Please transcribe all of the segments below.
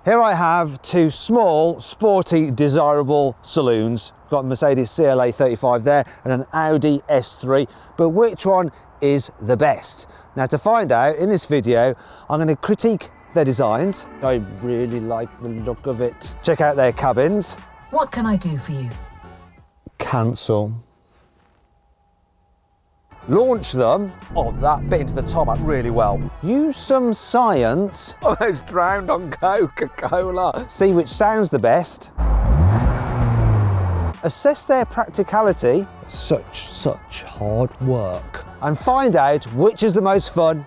Here I have two small, sporty, desirable saloons. Got a Mercedes CLA 35 there and an Audi S3, but which one is the best? Now to find out in this video, I'm going to critique their designs. I really like the look of it. Check out their cabins. What can I do for you? Cancel. Launch them. Oh, that bit into the tarmac really well. Use some science. Almost drowned on Coca-Cola. See which sounds the best. Assess their practicality. Such hard work. And find out which is the most fun.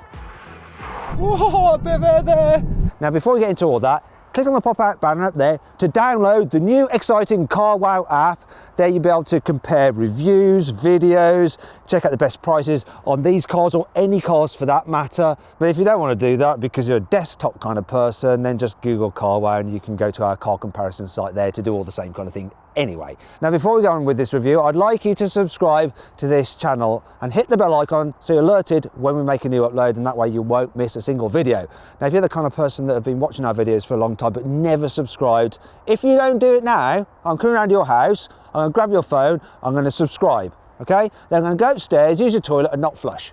Whoa, a bit of air there. Now, before we get into all that, click on the pop-out banner up there to download the new exciting CarWow app. There you'll be able to compare reviews, videos, check out the best prices on these cars or any cars for that matter. But if you don't want to do that because you're a desktop kind of person, then just Google CarWow and you can go to our car comparison site there to do all the same kind of thing anyway. Now, before we go on with this review, I'd like you to subscribe to this channel and hit the bell icon so you're alerted when we make a new upload, and that way you won't miss a single video. Now, if you're the kind of person that have been watching our videos for a long time but never subscribed, if you don't do it now, I'm coming around your house, I'm going to grab your phone, I'm going to subscribe, okay? Then I'm going to go upstairs, use your toilet and not flush,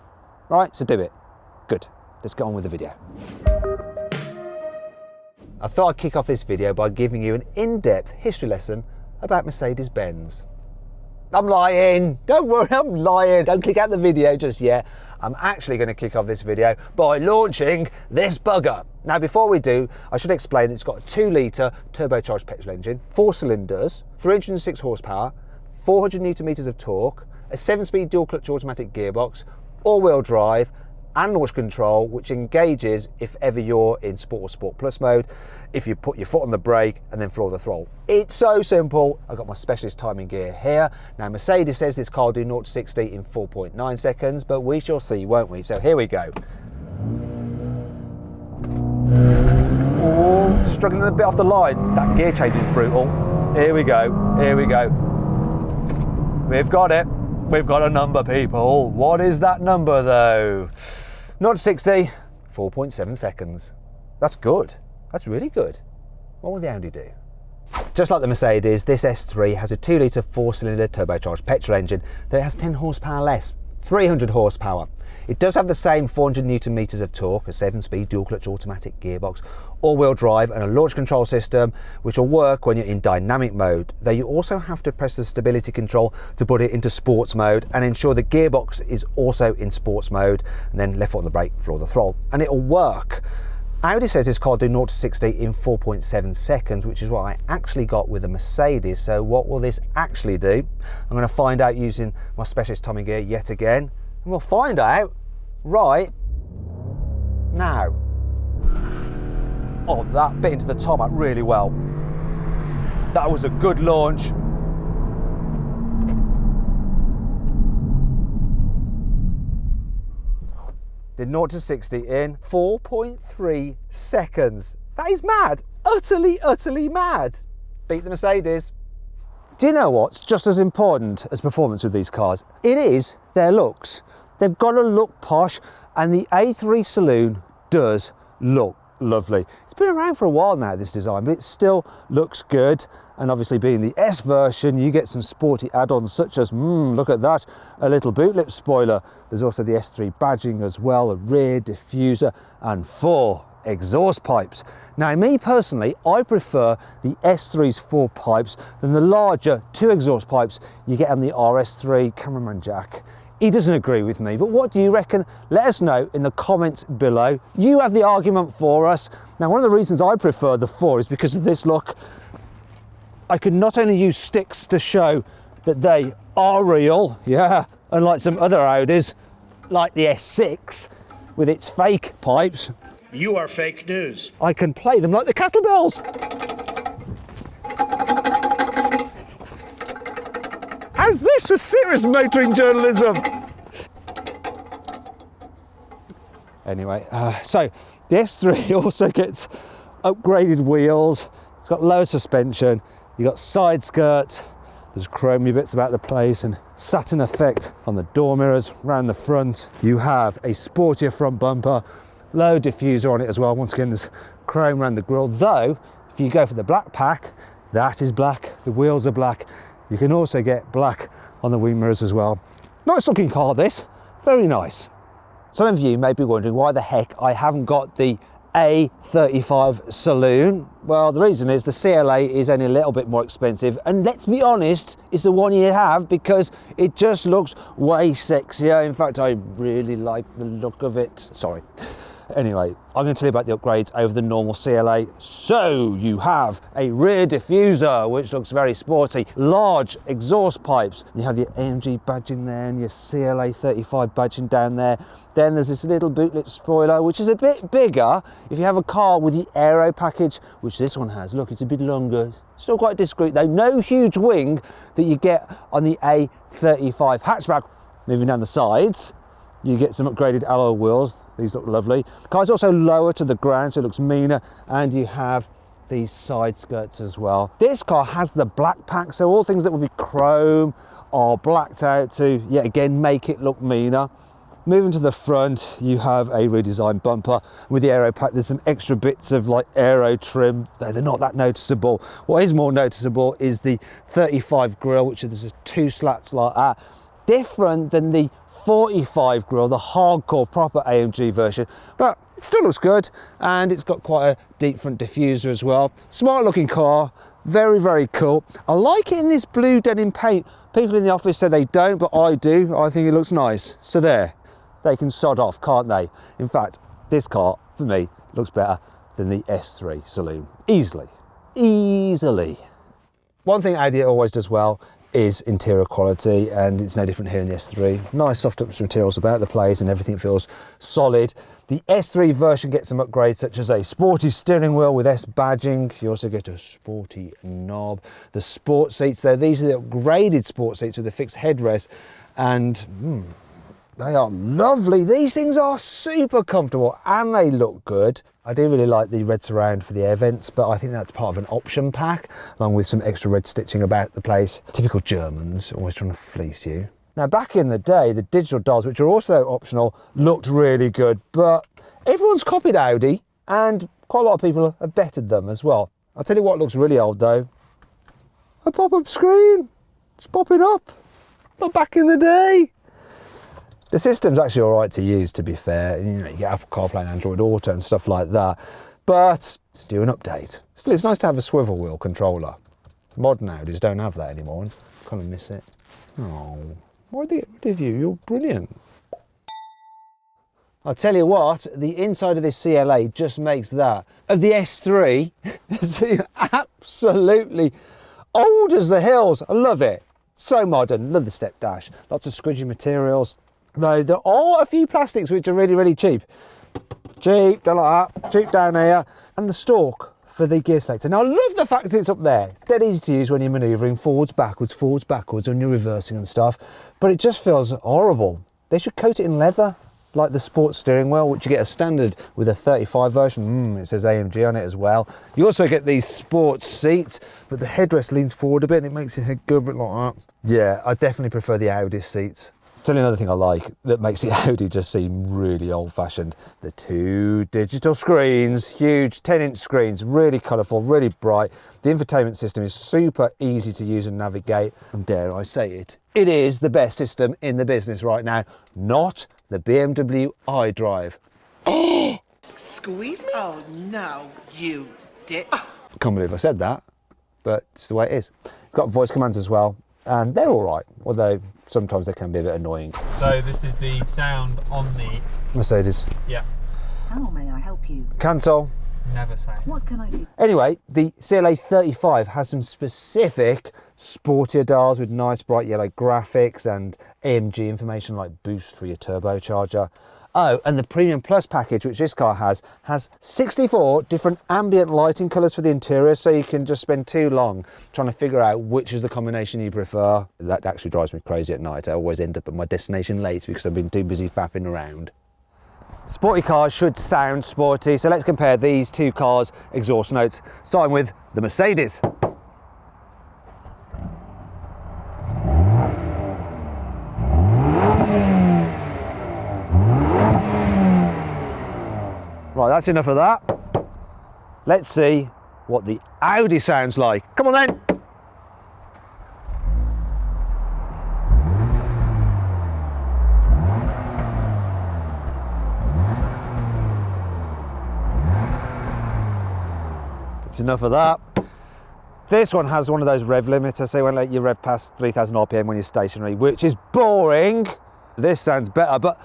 right? So do it. Good. Let's get on with the video. I thought I'd kick off this video by giving you an in-depth history lesson about Mercedes-Benz. I'm lying, don't worry, I'm lying. Don't click out the video just yet. I'm actually going to kick off this video by launching this bugger. Now, before we do, I should explain that it's got a 2-litre turbocharged petrol engine, 4 cylinders, 306 horsepower, 400 newton meters of torque, a 7-speed dual clutch automatic gearbox, all-wheel drive, and launch control, which engages if ever you're in Sport or Sport Plus mode, if you put your foot on the brake and then floor the throttle. It's so simple. I've got my specialist timing gear here. Now, Mercedes says this car will do 0 to 60 in 4.9 seconds, but we shall see, won't we? So here we go. Oh, struggling a bit off the line. That gear change is brutal. Here we go, here we go. We've got it. We've got a number, people. What is that number, though? 0 to 60, 4.7 seconds. That's good. That's really good. What will the Audi do? Just like the Mercedes, this S3 has a 2-litre 4-cylinder turbocharged petrol engine that has 10 horsepower less, 300 horsepower. It does have the same 400 newton meters of torque, a 7-speed dual clutch automatic gearbox, all-wheel drive and a launch control system which will work when you're in dynamic mode, though you also have to press the stability control to put it into sports mode and ensure the gearbox is also in sports mode, and then left foot on the brake, floor the throttle, and it'll work. Audi says this car will do 0 to 60 in 4.7 seconds, which is what I actually got with the Mercedes. So what will this actually do? I'm going to find out using my specialist timing gear yet again, and we'll find out right now. Oh, that bit into the tarmac really well. That was a good launch. Did 0 to 60 in 4.3 seconds. That is mad. Utterly mad. Beat the Mercedes. Do you know what's just as important as performance with these cars? It is their looks. They've got to look posh, and the A3 Saloon does look lovely. It's been around for a while now, this design, but it still looks good. And obviously, being the S version, you get some sporty add-ons such as, look at that, a little boot lip spoiler. There's also the S3 badging as well, a rear diffuser and 4 exhaust pipes. Now, me personally, I prefer the S3's 4 pipes than the larger 2 exhaust pipes you get on the RS3. Cameraman Jack, he doesn't agree with me, but what do you reckon? Let us know in the comments below. You have the argument for us. Now, one of the reasons I prefer the 4 is because of this look. I can not only use sticks to show that they are real, yeah, unlike some other Audis, like the S6 with its fake pipes. You are fake news. I can play them like the kettlebells. How's this for serious motoring journalism? Anyway, so the S3 also gets upgraded wheels. It's got lower suspension. You've got side skirts, there's chromy bits about the place and satin effect on the door mirrors around the front. You have a sportier front bumper, low diffuser on it as well. Once again, there's chrome around the grille, though if you go for the black pack, that is black, the wheels are black. You can also get black on the wing mirrors as well. Nice looking car this, very nice. Some of you may be wondering why the heck I haven't got the A35 saloon. Well, the reason is the CLA is only a little bit more expensive, and let's be honest, it's the one you have because it just looks way sexier. In fact, I really like the look of it. Sorry. Anyway, I'm going to tell you about the upgrades over the normal CLA. So you have a rear diffuser, which looks very sporty, large exhaust pipes. You have your AMG badging there and your CLA 35 badging down there. Then there's this little boot-lip spoiler, which is a bit bigger if you have a car with the aero package, which this one has. Look, it's a bit longer. Still quite discreet though. No huge wing that you get on the A35 hatchback. Moving down the sides, you get some upgraded alloy wheels. These look lovely. The car's also lower to the ground, so it looks meaner, and you have these side skirts as well. This car has the black pack, so all things that would be chrome are blacked out to, yet again, make it look meaner. Moving to the front, you have a redesigned bumper. With the aero pack, there's some extra bits of like aero trim, though they're not that noticeable. What is more noticeable is the 35 grille, which is there's 2 slats like that. Different than the 45 grille, the hardcore proper AMG version, but it still looks good, and it's got quite a deep front diffuser as well. Smart looking car, very, very cool. I like it in this blue denim paint. People in the office say they don't, but I do. I think it looks nice. So there, they can sod off, can't they? In fact, this car, for me, looks better than the S3 saloon. Easily. One thing Audi always does well is interior quality, and it's no different here in the S3. Nice soft touch materials about the place, and everything feels solid. The S3 version gets some upgrades such as a sporty steering wheel with S badging. You also get a sporty knob. The sport seats there, these are the upgraded sport seats with a fixed headrest, and they are lovely. These things are super comfortable and they look good. I do really like the red surround for the air vents, but I think that's part of an option pack, along with some extra red stitching about the place. Typical Germans, always trying to fleece you. Now, back in the day, the digital dials, which are also optional, looked really good, but everyone's copied Audi, and quite a lot of people have bettered them as well. I'll tell you what looks really old though. A pop-up screen. It's popping up. Not back in the day. The system's actually all right to use, to be fair. You know, you get Apple CarPlay and Android Auto and stuff like that, but let's do an update. Still, it's nice to have a swivel wheel controller. Modern Audis don't have that anymore, and I kind of miss it. Oh, why did they get rid of you? You're brilliant. I'll tell you what, the inside of this CLA just makes that of the S3 absolutely old as the hills. I love it. So modern. Love the step dash. Lots of squidgy materials. Though there are a few plastics which are really, really cheap. Cheap, don't like that. Cheap down here. And the stalk for the gear selector. Now I love the fact that it's up there. It's dead easy to use when you're manoeuvring forwards, backwards, when you're reversing and stuff. But it just feels horrible. They should coat it in leather, like the sports steering wheel, which you get a standard with a 35 version. It says AMG on it as well. You also get these sports seats, but the headrest leans forward a bit and it makes your head go a bit like that. Yeah, I definitely prefer the Audi seats. Tell you another thing I like that makes the Audi just seem really old-fashioned. The 2 digital screens, huge 10-inch screens, really colourful, really bright. The infotainment system is super easy to use and navigate. And dare I say it, it is the best system in the business right now, not the BMW iDrive. Oh! Squeeze me? Oh no, you did. Can't believe I said that, but it's the way it is. Got voice commands as well, and they're all right, although sometimes they can be a bit annoying. So this is the sound on the Mercedes. Yeah. How may I help you? Cancel. Never say. What can I do? Anyway, the CLA 35 has some specific sportier dials with nice bright yellow graphics and AMG information like boost for your turbocharger. Oh, and the Premium Plus package, which this car has 64 different ambient lighting colours for the interior, so you can just spend too long trying to figure out which is the combination you prefer. That actually drives me crazy at night. I always end up at my destination late because I've been too busy faffing around. Sporty cars should sound sporty, so let's compare these two cars' exhaust notes, starting with the Mercedes. Right, that's enough of that. let's see what the Audi sounds like. Come on then. That's enough of that. This one has one of those rev limiters, so it won't let you rev past 3,000 RPM when you're stationary, which is boring. This sounds better, but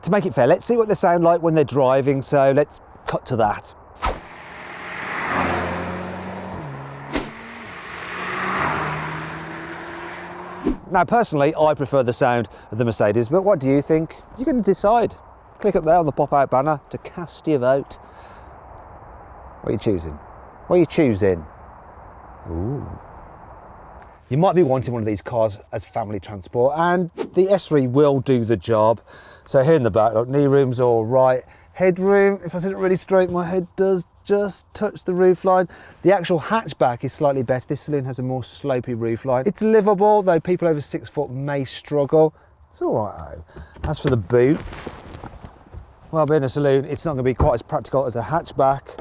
to make it fair, let's see what they sound like when they're driving, so let's cut to that. Now, personally, I prefer the sound of the Mercedes, but what do you think? You're going to decide. Click up there on the pop-out banner to cast your vote. What are you choosing? What are you choosing? Ooh. You might be wanting one of these cars as family transport, and the S3 will do the job. So here in the back, look, knee room's all right. Headroom, if I sit it really straight, my head does just touch the roofline. The actual hatchback is slightly better. This saloon has a more slopey roofline. It's livable, though people over 6 foot may struggle. It's all right, though. As for the boot, well, being a saloon, it's not going to be quite as practical as a hatchback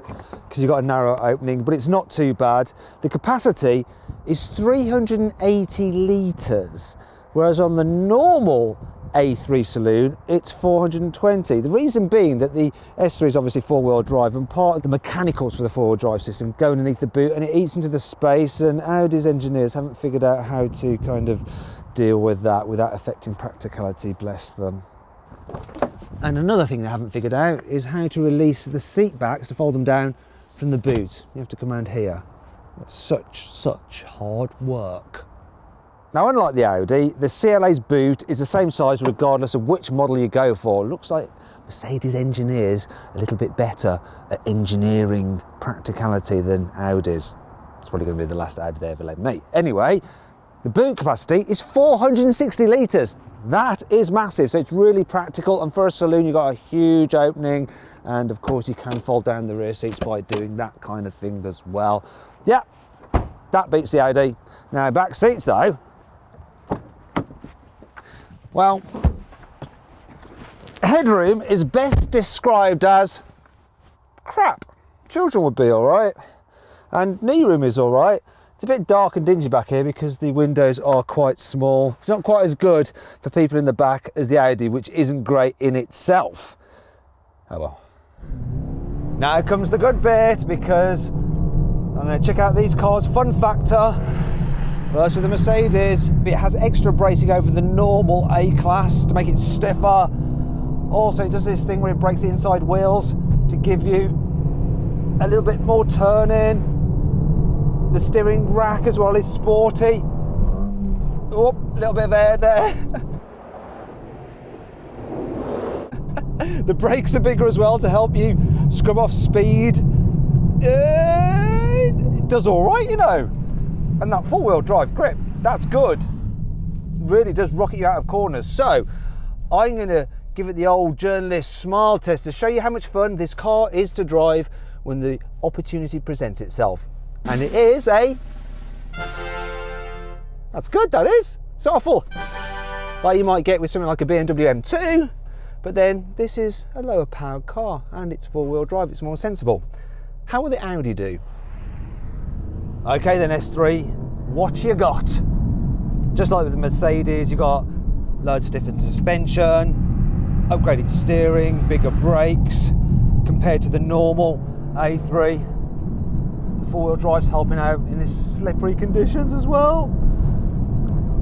because you've got a narrow opening, but it's not too bad. The capacity is 380 litres, whereas on the normal A3 saloon, it's 420. The reason being that the S3 is obviously four-wheel drive, and part of the mechanicals for the four-wheel drive system go underneath the boot and it eats into the space, and Audi's engineers haven't figured out how to kind of deal with that without affecting practicality, bless them. And another thing they haven't figured out is how to release the seat backs to fold them down from the boot. You have to come around here. That's such hard work. Now, unlike the Audi, the CLA's boot is the same size regardless of which model you go for. It looks like Mercedes engineers a little bit better at engineering practicality than Audi's. It's probably going to be the last Audi they ever let me. Anyway, the boot capacity is 460 litres. That is massive, so it's really practical, and for a saloon you've got a huge opening, and of course you can fold down the rear seats by doing that kind of thing as well. Yeah, that beats the Audi. Now, back seats though, well, headroom is best described as crap. Children would be all right, and knee room is all right. It's a bit dark and dingy back here because the windows are quite small. It's not quite as good for people in the back as the Audi, which isn't great in itself. Oh well. Now comes the good bit, because I'm going to check out these cars' fun factor. First with the Mercedes. It has extra bracing over the normal A-Class to make it stiffer. Also, it does this thing where it brakes the inside wheels to give you a little bit more turning. The steering rack as well is sporty. Oh, a little bit of air there. The brakes are bigger as well to help you scrub off speed. It does all right, you know. And that four-wheel drive grip, that's good. Really does rocket you out of corners. So I'm going to give it the old journalist smile test to show you how much fun this car is to drive when the opportunity presents itself. And it is a... That's good, that is. It's awful. Like you might get with something like a BMW M2, but then this is a lower powered car and it's four-wheel drive, it's more sensible. How will the Audi do? Okay then, S3, what you got? Just like with the Mercedes, you got load stiffer suspension, upgraded steering, bigger brakes compared to the normal A3. The four-wheel drive's helping out in this slippery conditions as well.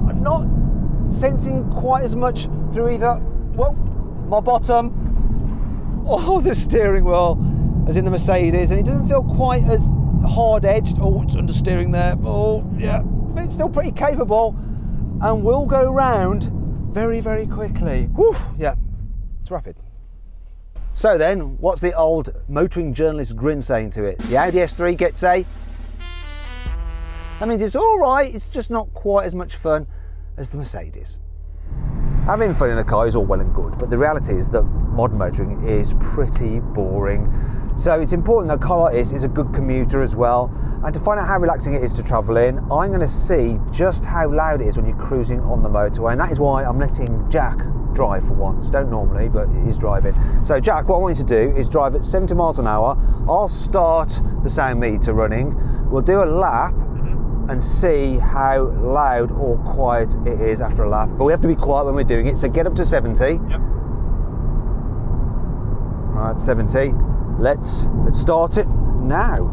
I'm not sensing quite as much through either, whoa, my bottom, or the steering wheel as in the Mercedes, and it doesn't feel quite as hard-edged. Oh, it's understeering there. Oh, yeah, but it's still pretty capable and will go round very, very quickly. Whew, yeah, it's rapid. So then, what's the old motoring journalist grin saying to it? The Audi S3 gets a... That means it's all right, it's just not quite as much fun as the Mercedes. Having fun in a car is all well and good, but the reality is that modern motoring is pretty boring. So it's important that a car like this is a good commuter as well. And to find out how relaxing it is to travel in, I'm going to see just how loud it is when you're cruising on the motorway. And that is why I'm letting Jack drive for once. Don't normally, but it is driving. So Jack, what I want you to do is drive at 70 miles an hour. I'll start the sound meter running. We'll do a lap and see how loud or quiet it is after a lap. But we have to be quiet when we're doing it. So get up to 70. Yep. Right, 70. Let's start it now.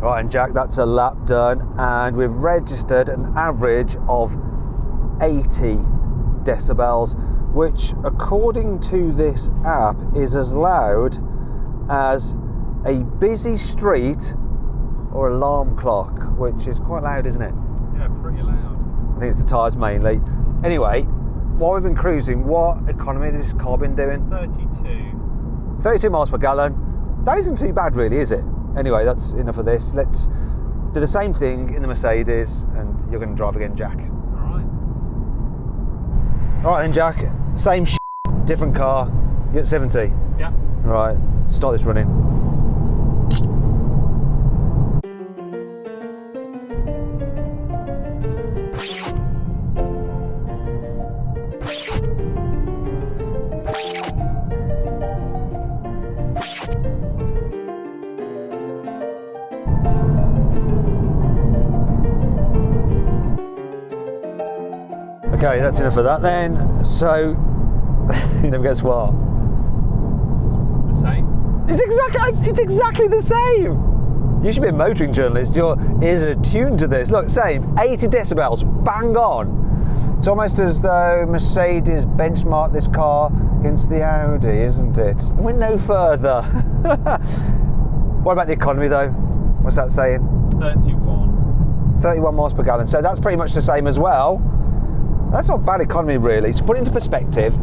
Right, and Jack, that's a lap done, and we've registered an average of 80 decibels, which according to this app is as loud as a busy street or alarm clock, which is quite loud, isn't it? Yeah, pretty loud. I think it's the tyres mainly. Anyway, while we've been cruising, what economy has this car been doing? 32. 32 miles per gallon. That isn't too bad really, is it? Anyway, that's enough of this. Let's do the same thing in the Mercedes, and you're going to drive again, Jack. Alright. Alright then, Jack. Same different car. You're at 70. Yeah. Right, start this running. Okay, that's enough of that then. So, you never guess what? It's the same. It's exactly the same. You should be a motoring journalist. Your ears are tuned to this. Look, same, 80 decibels, bang on. It's almost as though Mercedes benchmarked this car against the Audi, isn't it? It went no further. What about the economy though? What's that saying? 31. 31 miles per gallon. So that's pretty much the same as well. That's not bad economy really. To put it into perspective,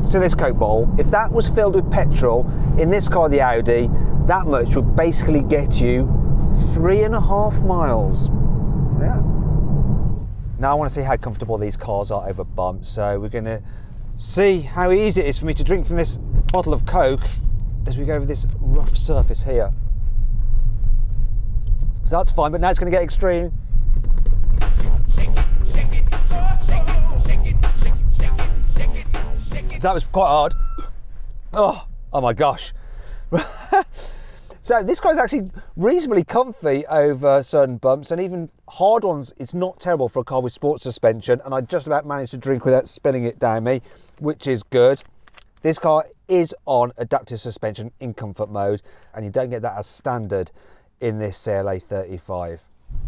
so this Coke bottle, if that was filled with petrol in this car, the Audi, that much would basically get you 3.5 miles. Yeah. Now I want to see how comfortable these cars are over bumps. So we're going to see how easy it is for me to drink from this bottle of Coke as we go over this rough surface here. So that's fine, but now it's going to get extreme. That was quite hard. Oh my gosh. So this car is actually reasonably comfy over certain bumps, and even hard ones. It's not terrible for a car with sports suspension, and I just about managed to drink without spinning it down me, which is good. This car is on adaptive suspension in comfort mode, and you don't get that as standard in this CLA 35.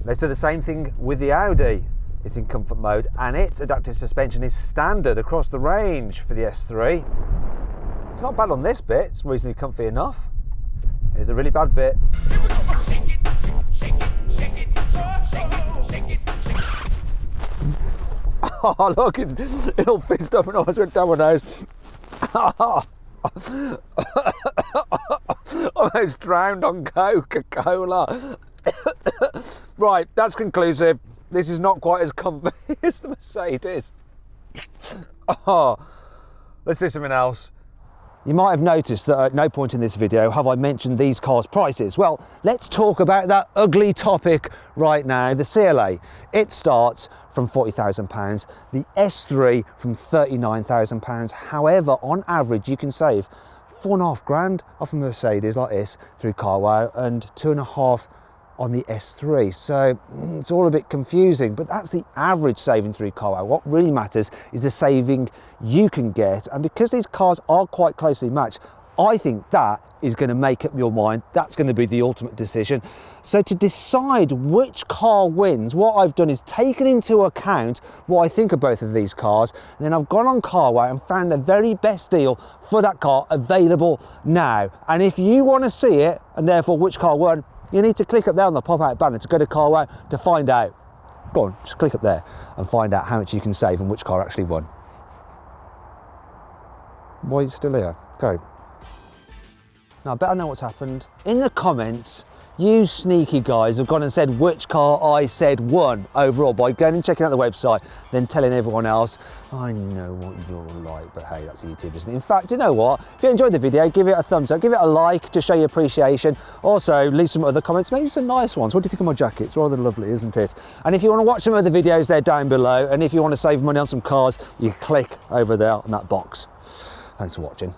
Let's do the same thing with the Audi. It's in comfort mode, and its adaptive suspension is standard across the range for the S3. It's not bad on this bit, it's reasonably comfy enough. Here's a really bad bit. Oh look, it all fizzed up and almost went down my nose. Almost drowned on Coca-Cola. Right, that's conclusive. This is not quite as comfy as the Mercedes. Oh, let's do something else. You might have noticed that at no point in this video have I mentioned these cars' prices. Well, let's talk about that ugly topic right now, the CLA. It starts from £40,000, the S3 from £39,000. However, on average, you can save £4.5 grand off a Mercedes like this through carwow, and 2.5 on the S3, so it's all a bit confusing, but that's the average saving through carwow. What really matters is the saving you can get, and because these cars are quite closely matched, I think that is going to make up your mind. That's going to be the ultimate decision. So to decide which car wins, what I've done is taken into account what I think of both of these cars, and then I've gone on Carwow and found the very best deal for that car available now. And if you want to see it, and therefore which car won, you need to click up there on the pop-out banner to go to Carwow to find out. Go on, just click up there and find out how much you can save and which car actually won. Why are you still here? Go. Now, I better know what's happened. In the comments, you sneaky guys have gone and said which car I said won overall by going and checking out the website, then telling everyone else. I know what you're like, but hey, that's YouTube, isn't it? In fact, you know what? If you enjoyed the video, give it a thumbs up, give it a like to show your appreciation. Also, leave some other comments, maybe some nice ones. What do you think of my jacket? It's rather lovely, isn't it? And if you want to watch some other videos, they're down below. And if you want to save money on some cars, you click over there on that box. Thanks for watching.